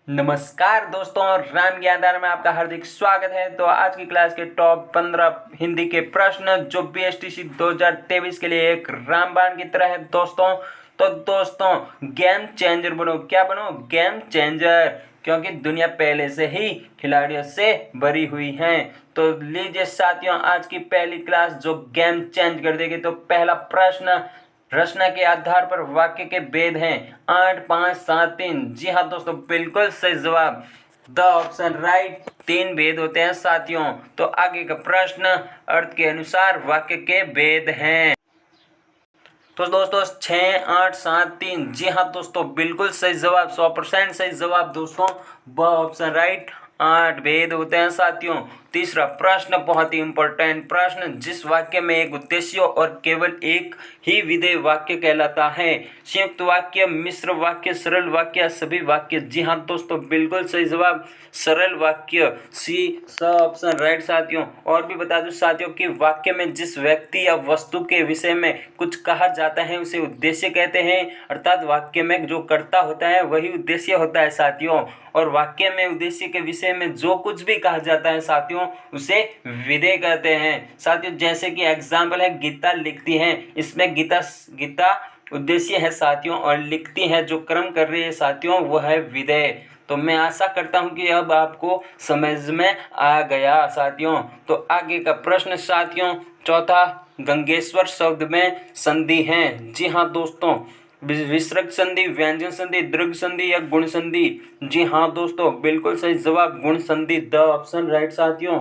नमस्कार दोस्तों, राम ज्ञानदार में आपका हार्दिक स्वागत है। तो आज की क्लास के टॉप 15 हिंदी के प्रश्न जो बीएसटीसी 2023 के लिए एक रामबाण की तरह है दोस्तों। तो दोस्तों, गेम चेंजर बनो। क्या बनो? गेम चेंजर, क्योंकि दुनिया पहले से ही खिलाड़ियों से भरी हुई है। तो लीजिए साथियों, आज की पहली क्लास जो गेम चेंज कर देगी। तो पहला प्रश्न, रचना के आधार पर वाक्य के भेद हैं 8, 5, 7, 3। जी हाँ दोस्तों, बिल्कुल सही जवाब, द ऑप्शन राइट। 3 भेद होते हैं साथियों। तो आगे का प्रश्न, अर्थ के अनुसार वाक्य के भेद हैं। तो दोस्तों 6, 8, 7, 3। जी हाँ दोस्तों, बिल्कुल सही जवाब, 100% सही जवाब दोस्तों, ब ऑप्शन राइट। 8 भेद होते हैं साथियों। तीसरा प्रश्न, बहुत ही इंपॉर्टेंट प्रश्न, जिस वाक्य में एक उद्देश्य और केवल एक ही विधेय वाक्य कहलाता है। संयुक्त वाक्य, मिश्र वाक्य, सरल वाक्य, सभी वाक्य। जी हाँ दोस्तों, बिल्कुल सही जवाब, सरल वाक्य, सी ऑप्शन राइट साथियों। और भी बता दूं साथियों कि वाक्य में जिस व्यक्ति या वस्तु के विषय में कुछ कहा जाता है उसे उद्देश्य कहते हैं। अर्थात वाक्य में जो कर्ता होता है वही उद्देश्य होता है साथियों। और वाक्य में उद्देश्य के विषय में जो कुछ भी कहा जाता है साथियों उसे विधेय कहते हैं साथियों। जैसे कि एग्जाम्पल है, गीता लिखती है, इसमें गीता उद्देश्य है साथियों, और लिखती है जो कर्म कर रही है साथियों वो है विधेय। तो मैं आशा करता हूं कि अब आपको समझ में आ गया साथियों। तो आगे का प्रश्न साथियों, चौथा, गंगेश्वर शब्द में संधि है। जी हाँ दोस्तों, विसर्ग संधि, व्यंजन संधि, दीर्घ संधि या गुण संधि। जी हाँ दोस्तों, बिल्कुल सही जवाब, गुण संधि, द ऑप्शन राइट साथियों।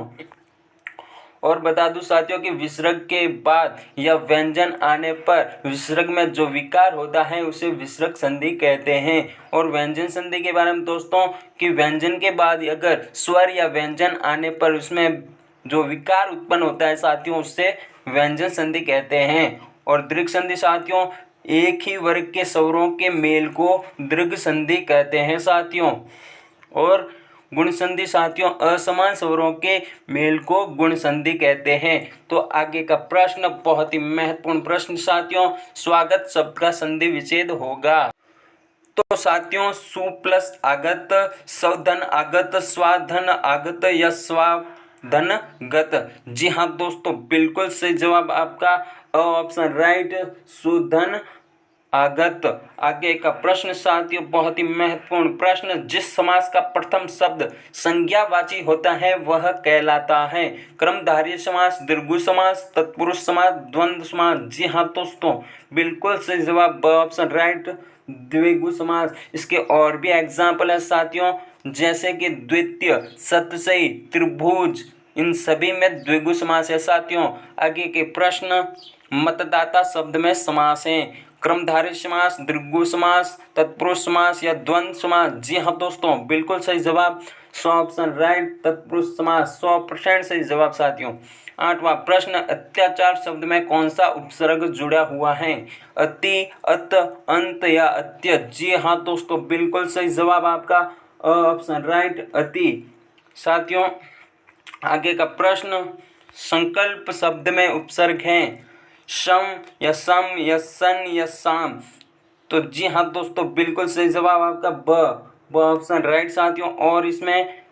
और बता दूं साथियों कि विसर्ग के बाद या व्यंजन आने पर विसर्ग में जो विकार होता है उसे विसर्ग संधि कहते हैं। और व्यंजन संधि के बारे में दोस्तों कि व्यंजन के बाद अगर स्वर या व्यंजन आने पर उसमें जो विकार उत्पन्न होता है साथियों उससे व्यंजन संधि कहते हैं। और दीर्घ संधि साथियों, एक ही वर्ग के स्वरों के मेल को दीर्घ संधि कहते हैं साथियों। और गुण संधि साथियों, असमान स्वरों के मेल को गुण संधि कहते हैं। तो आगे का प्रश्न बहुत ही महत्वपूर्ण प्रश्न साथियों, स्वागत शब्द का संधि विच्छेद होगा। तो साथियों, सु प्लस आगत, सवधन आगत, स्वाधन आगत या स्वाधन गत। जी हाँ दोस्तों, बिल्कुल सही जवाब आपका, ऑप्शन राइट, सुधन आगत। आगे का प्रश्न साथियों, बहुत ही महत्वपूर्ण प्रश्न, जिस समास का प्रथम शब्द संज्ञावाची होता है वह कहलाता है। कर्मधारय समास, द्विगु समास, तत्पुरुष समास, द्वंद्व समास। जी हाँ दोस्तों, बिल्कुल सही जवाब, ऑप्शन राइट, द्विगु समास। इसके और भी एग्जाम्पल है साथियों, जैसे कि द्वितीय, सतसई, त्रिभुज, इन सभी में द्विगु समास है साथियों। आगे के प्रश्न, मतदाता शब्द में समास है। कर्मधारय समास, द्विगु समास, तत्पुरुष समास या द्वंद्व समास। जी हाँ दोस्तों, बिल्कुल सही जवाब, 100 ऑप्शन राइट, तत्पुरुष समास, 100% सही जवाब साथियों। 8वां प्रश्न, अत्याचार शब्द में कौन सा उपसर्ग जुड़ा हुआ है? अति, अत, अंत या अत्य। जी हाँ दोस्तों, बिल्कुल सही जवाब आपका, ऑप्शन राइट, अति साथियों। आगे का प्रश्न, संकल्प शब्द में उपसर्ग हैं सम या सम या सन या साम। तो जी हाँ दोस्तों, बिल्कुल सही जवाब आपका ब ऑप्शन राइट साथियों। और इसमें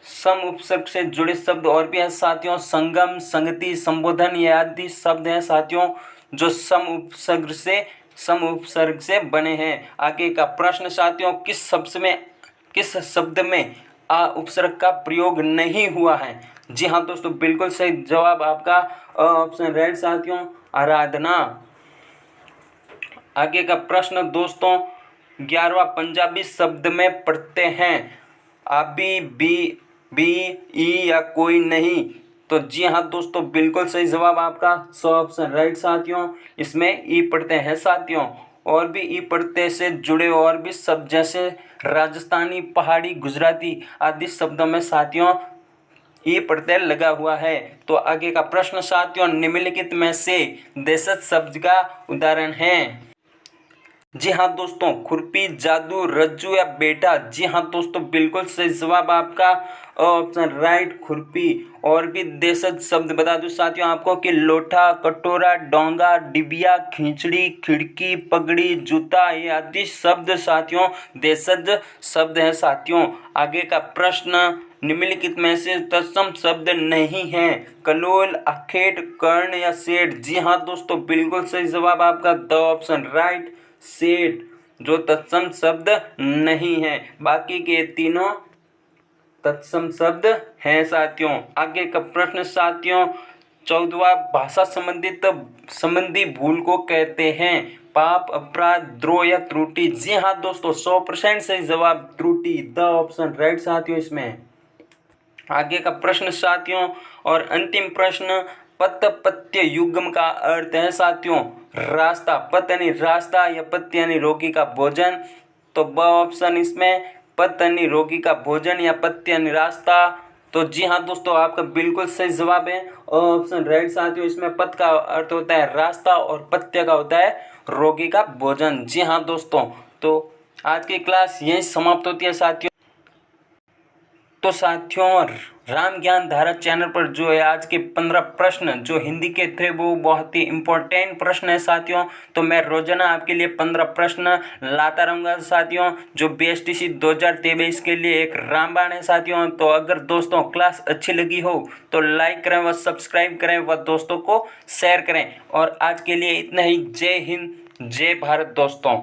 सम उपसर्ग से जुड़े शब्द और भी हैं साथियों, संगम, संगति, संबोधन ये आदि शब्द हैं साथियों जो सम उपसर्ग से बने हैं। आगे का प्रश्न साथियों, किस शब्द में आ उपसर्ग का प्रयोग नहीं हुआ है? जी हाँ दोस्तों, बिल्कुल सही जवाब आपका, ऑप्शन राइट साथियों, आराधना। आगे का प्रश्न दोस्तों, 11वां, पंजाबी शब्द में प्रत्यय हैं अभी, बी, ई या कोई नहीं। तो जी हाँ दोस्तों, बिल्कुल सही जवाब आपका, 100 ऑप्शन राइट साथियों। इसमें ई प्रत्यय है साथियों। और भी ई प्रत्यय से जुड़े और भी शब्द जैसे राजस्थानी, पहाड़ी, गुजराती आदि शब्दों में साथियों ई प्रत्यय लगा हुआ है। तो आगे का प्रश्न साथियों, निम्नलिखित में से देशज शब्द का उदाहरण है। जी हाँ दोस्तों, खुरपी, जादू, रज्जू या बेटा। जी हाँ दोस्तों, बिल्कुल सही जवाब आपका ऑप्शन राइट, खुरपी। और भी देशज शब्द बता दूं साथियों आपको कि लोटा, कटोरा, डोंगा, डिबिया, खिचड़ी, खिड़की, पगड़ी, जूता, ये आदि शब्द साथियों देशज शब्द हैं साथियों। आगे का प्रश्न, निम्नलिखित में से तत्सम शब्द नहीं है? कलोल, अखेट, कर्ण या सेठ। जी हाँ दोस्तों, बिल्कुल सही जवाब आपका द ऑप्शन राइट, सेठ, जो तत्सम शब्द नहीं है। बाकी के तीनों तत्सम शब्द हैं साथियों। आगे का प्रश्न साथियों 14वां, भाषा संबंधी भूल को कहते हैं? पाप, अपराध, द्रोह या त्रुटि। जी हाँ दोस्तों, 100% सही जवाब त्रुटि, द ऑप्शन राइट साथियों इसमें। आगे का प्रश्न साथियों और अंतिम प्रश्न, पत पत्य युग्म का अर्थ है साथियों रास्ता। पत यानी रास्ता या पत्य यानी रोगी का भोजन। तो ब ऑप्शन इसमें, पत यानी रोगी का भोजन या पत्य यानी रास्ता। तो जी हाँ दोस्तों, आपका बिल्कुल सही जवाब है ऑप्शन राइट साथियों। इसमें पत का अर्थ होता है रास्ता और पत्य का होता है रोगी का भोजन। जी हाँ दोस्तों, तो आज की क्लास यहीं समाप्त होती है साथियों। तो साथियों, राम ज्ञान धारा चैनल पर जो है आज के 15 प्रश्न जो हिंदी के थे वो बहुत ही इम्पोर्टेंट प्रश्न है साथियों। तो मैं रोजाना आपके लिए 15 प्रश्न लाता रहूँगा साथियों, जो BSTC 2023 के लिए एक रामबाण है साथियों। तो अगर दोस्तों क्लास अच्छी लगी हो तो लाइक करें व सब्सक्राइब करें व दोस्तों को शेयर करें। और आज के लिए इतना ही। जय हिंद, जय भारत दोस्तों।